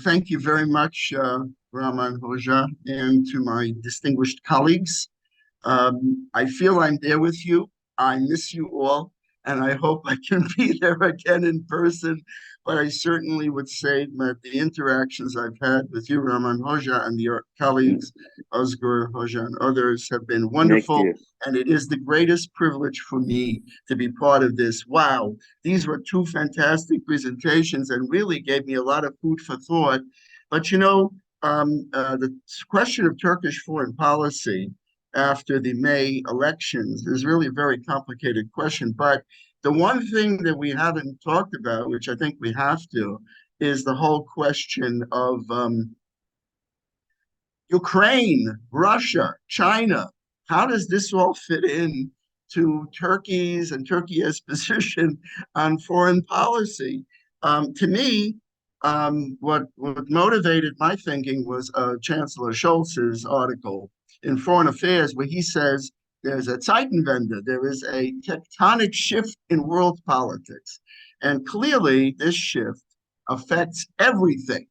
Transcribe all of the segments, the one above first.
Thank you very much, Rahman Hoja, and to my distinguished colleagues. I feel I'm there with you. I miss you all, and I hope I can be there again in person. But I certainly would say that the interactions I've had with you, Rahman Hoja, and your colleagues, Osgur Hoja, and others, have been Thank wonderful. you. And it is the greatest privilege for me to be part of this. Wow, these were two fantastic presentations and really gave me a lot of food for thought. But the question of Turkish foreign policy after the May elections is really a very complicated question. But the one thing that we haven't talked about, which I think we have to, is the whole question of Ukraine, Russia, China. How does this all fit in to Turkey's and Turkey's position on foreign policy? To me, what motivated my thinking was Chancellor Scholz's article in Foreign Affairs, where he says there's a Zeitenwende, there is a tectonic shift in world politics. And clearly, this shift affects everything.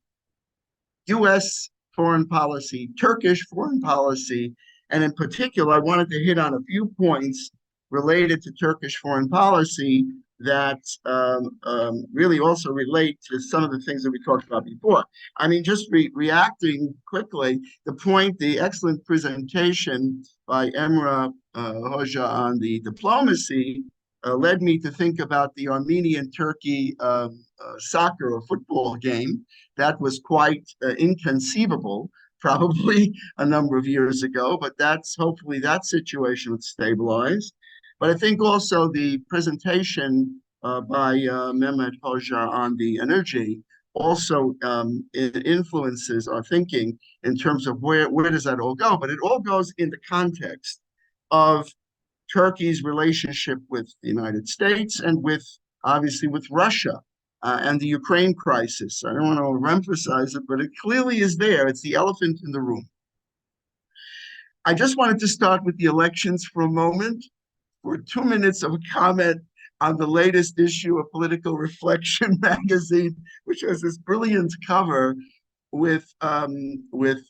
US foreign policy, Turkish foreign policy, and in particular, I wanted to hit on a few points related to Turkish foreign policy that really also relate to some of the things that we talked about before. I mean, just reacting quickly, the excellent presentation by Emrah Hoja on the diplomacy led me to think about the Armenian-Turkey soccer or football game that was quite inconceivable probably a number of years ago, but that's hopefully that situation would stabilize. But I think also the presentation by Mehmet Hoja on the energy also influences our thinking in terms of where does that all go. But it all goes in the context of Turkey's relationship with the United States and with obviously with Russia and the Ukraine crisis. I don't want to overemphasize it, but it clearly is there. It's the elephant in the room. I just wanted to start with the elections for a moment, for 2 minutes of a comment on the latest issue of Political Reflection magazine, which has this brilliant cover with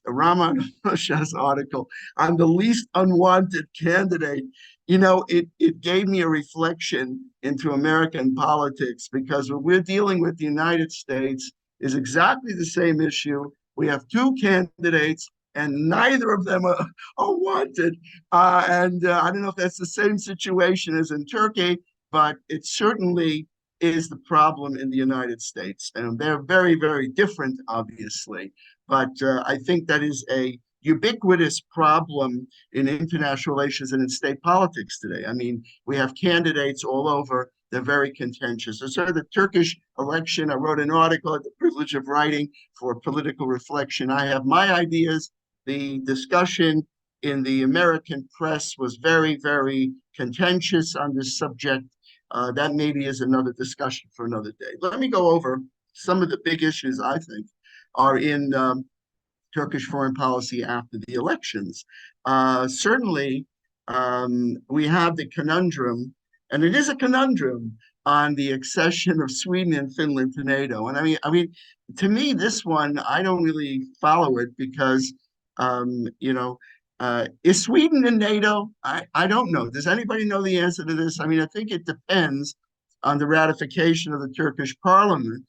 Rahman Shah's article on the least unwanted candidate. It gave me a reflection into American politics because what we're dealing with the United States is exactly the same issue. We have two candidates and neither of them are wanted. And I don't know if that's the same situation as in Turkey, but it certainly is the problem in the United States. And they're very, very different, obviously. But I think that is a ubiquitous problem in international relations and in state politics today. I mean, we have candidates all over. They're very contentious. So the Turkish election, I wrote an article, I had the privilege of writing for Political Reflection. I have my ideas. The discussion in the American press was very, very contentious on this subject. That maybe is another discussion for another day. Let me go over some of the big issues I think are in Turkish foreign policy after the elections. Certainly, we have the conundrum, and it is a conundrum on the accession of Sweden and Finland to NATO. And to me, this one I don't really follow it because, is Sweden in NATO? I don't know. Does anybody know the answer to this? I mean, I think it depends on the ratification of the Turkish parliament.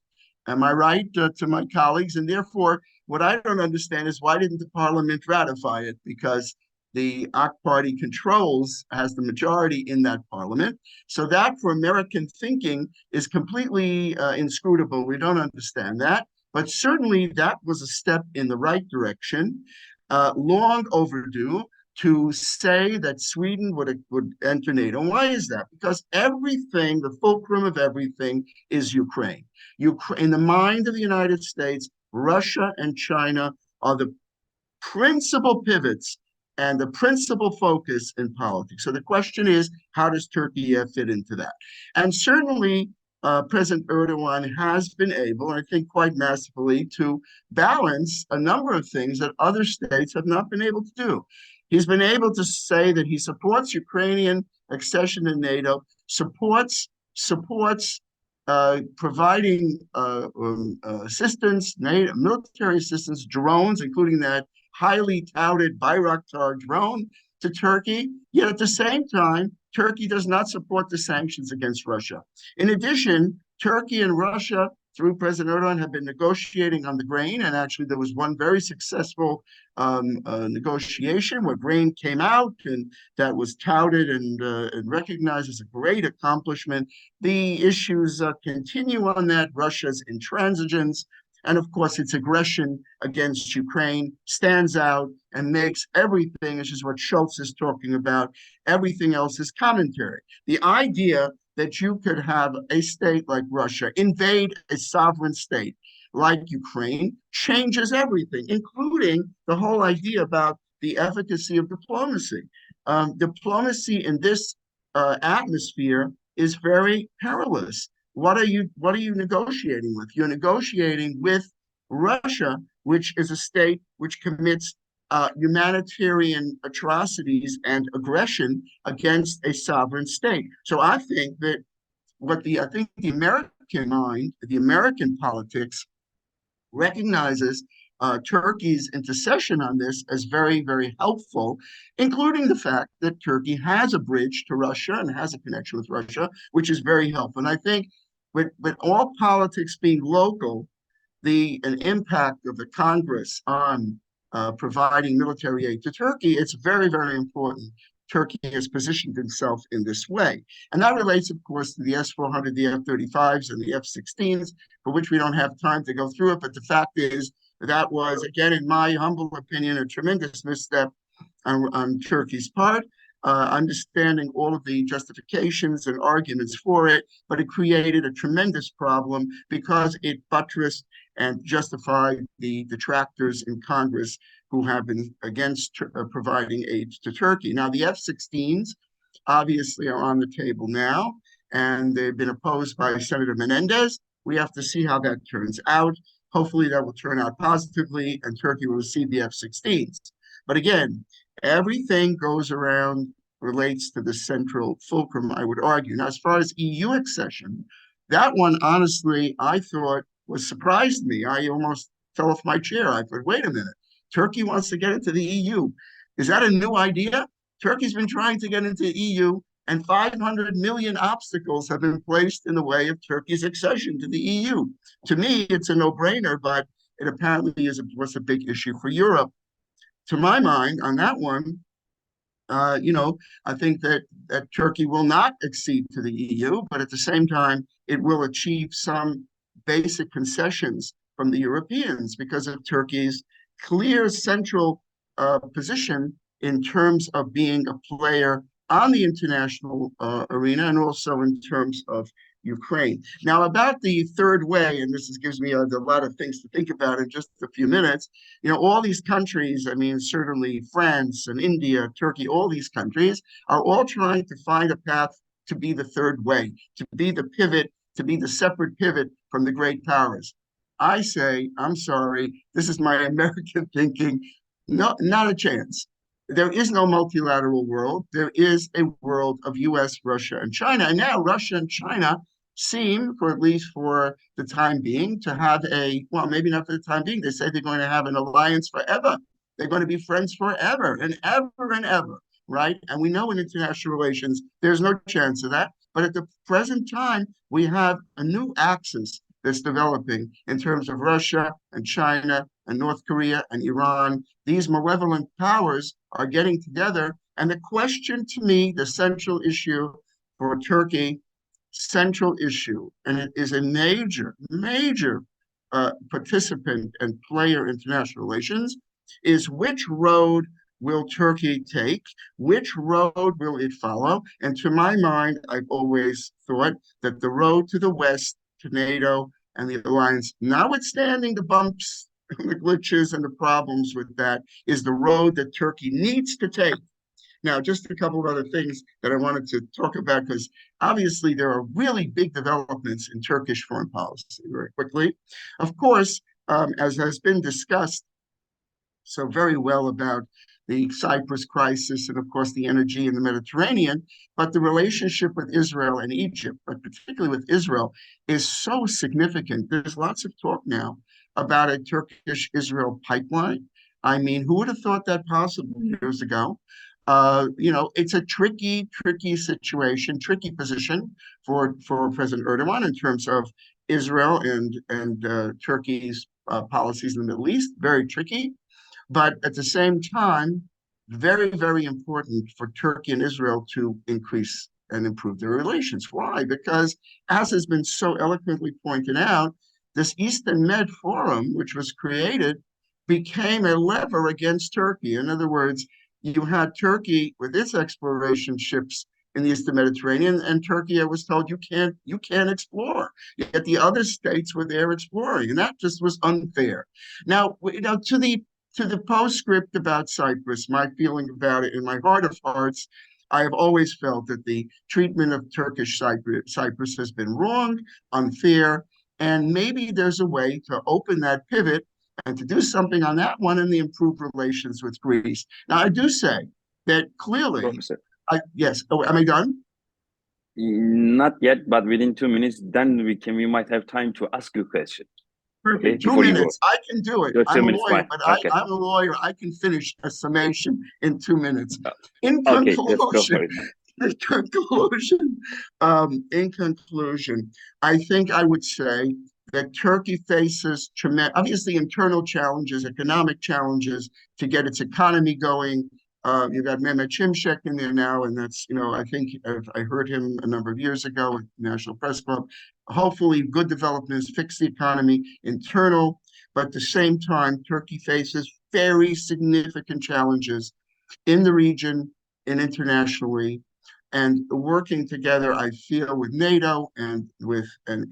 Am I right to my colleagues? And therefore, what I don't understand is why didn't the parliament ratify it? Because the AK party has the majority in that parliament. So that for American thinking is completely inscrutable. We don't understand that. But certainly that was a step in the right direction, long overdue, to say that Sweden would enter NATO. Why is that? Because everything, the fulcrum of everything is Ukraine. In the mind of the United States, Russia and China are the principal pivots and the principal focus in politics. So the question is, how does Turkey fit into that? And certainly, President Erdogan has been able, and I think quite masterfully, to balance a number of things that other states have not been able to do. He's been able to say that he supports Ukrainian accession to NATO, supports providing assistance, military assistance, drones, including that highly touted Bayraktar drone to Turkey. Yet at the same time, Turkey does not support the sanctions against Russia. In addition, Turkey and Russia, through President Erdogan, have been negotiating on the grain. And actually, there was one very successful negotiation where grain came out, and that was touted and recognized as a great accomplishment. The issues continue on that. Russia's intransigence and, of course, its aggression against Ukraine stands out and makes everything, which is what Schultz is talking about, everything else is commentary. The idea that you could have a state like Russia invade a sovereign state like Ukraine changes everything, including the whole idea about the efficacy of diplomacy. Diplomacy in this atmosphere is very perilous. What are you negotiating with? You're negotiating with Russia, which is a state which commits humanitarian atrocities and aggression against a sovereign state. So I think that I think the American mind, the American politics recognizes Turkey's intercession on this as very, very helpful, including the fact that Turkey has a bridge to Russia and has a connection with Russia, which is very helpful. And I think with all politics being local, an impact of the Congress on providing military aid to Turkey, it's very, very important. Turkey has positioned itself in this way. And that relates, of course, to the S-400, the F-35s, and the F-16s, for which we don't have time to go through it. But the fact is, that was, again, in my humble opinion, a tremendous misstep on Turkey's part, understanding all of the justifications and arguments for it, but it created a tremendous problem because it buttressed and justified the detractors in Congress who have been against providing aid to Turkey. Now, the F-16s obviously are on the table now, and they've been opposed by Senator Menendez. We have to see how that turns out. Hopefully that will turn out positively, and Turkey will receive the F-16s. But again, everything relates to the central fulcrum, I would argue. Now, as far as EU accession, that one, honestly, I thought surprised me. I almost fell off my chair. I thought, wait a minute. Turkey wants to get into the EU. Is that a new idea? Turkey's been trying to get into the EU, and 500 million obstacles have been placed in the way of Turkey's accession to the EU. To me, it's a no-brainer, but it apparently was a big issue for Europe. To my mind, on that one, I think that Turkey will not accede to the EU, but at the same time, it will achieve some basic concessions from the Europeans because of Turkey's clear central position in terms of being a player on the international arena and also in terms of Ukraine. Now, about the third way, and this gives me a lot of things to think about in just a few minutes, all these countries, I mean, certainly France and India, Turkey, all these countries are all trying to find a path to be the third way, to be the pivot, to be the separate pivot from the great powers. I say, I'm sorry, this is my American thinking, no, not a chance. There is no multilateral world. There is a world of US, Russia, and China. And now Russia and China seem, for at least for the time being, to have well, maybe not for the time being, they say they're going to have an alliance forever. They're going to be friends forever and ever and ever, right? And we know in international relations, there's no chance of that. But at the present time, we have a new axis that's developing in terms of Russia and China and North Korea and Iran. These malevolent powers are getting together. And the question to me, the central issue for Turkey, central issue, and it is a major, major participant and player in international relations, is which road will Turkey take? Which road will it follow? And to my mind, I've always thought that the road to the West, to NATO and the alliance, notwithstanding the bumps and the glitches and the problems with that, is the road that Turkey needs to take. Now, just a couple of other things that I wanted to talk about, because obviously there are really big developments in Turkish foreign policy very quickly. Of course, as has been discussed so very well about the Cyprus crisis, and of course the energy in the Mediterranean. But the relationship with Israel and Egypt, but particularly with Israel, is so significant. There's lots of talk now about a Turkish-Israel pipeline. I mean, who would have thought that possible years ago? It's a tricky situation, tricky position for President Erdogan in terms of Israel and Turkey's policies in the Middle East. Very tricky, but at the same time, very, very important for Turkey and Israel to increase and improve their relations. Why? Because, as has been so eloquently pointed out, this Eastern Med Forum, which was created, became a lever against Turkey. In other words, you had Turkey with its exploration ships in the Eastern Mediterranean, and Turkey, I was told, you can't explore. Yet the other states were there exploring, and that just was unfair. Now, to the postscript about Cyprus, my feeling about it in my heart of hearts, I have always felt that the treatment of Turkish Cyprus has been wrong, unfair, and maybe there's a way to open that pivot and to do something on that one and the improved relations with Greece. Now, I do say that clearly, Professor. yes, oh, am I done? Not yet, but within 2 minutes, then we might have time to ask you a question. Okay, Perfect. Two before you go. minutes. I can do it. Your two I'm a minutes, lawyer, fine. but Okay. I'm a lawyer. I can finish a summation in 2 minutes. In Okay, let's go for conclusion, it. in conclusion, I think I would say that Turkey faces tremendous, obviously internal challenges, economic challenges to get its economy going. You've got Mehmet Şimşek in there now, and that's, I think I heard him a number of years ago at the National Press Club. Hopefully, good developments fix the economy, internal, but at the same time, Turkey faces very significant challenges in the region and internationally. And working together, I feel, with NATO and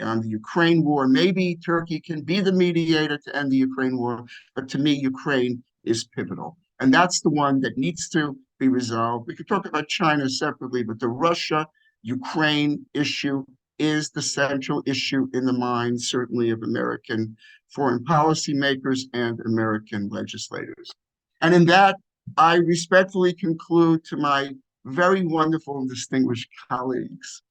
on the Ukraine war, maybe Turkey can be the mediator to end the Ukraine war. But to me, Ukraine is pivotal. And that's the one that needs to be resolved. We could talk about China separately, but the Russia-Ukraine issue is the central issue in the minds, certainly, of American foreign policy makers and American legislators. And in that, I respectfully conclude to my very wonderful and distinguished colleagues.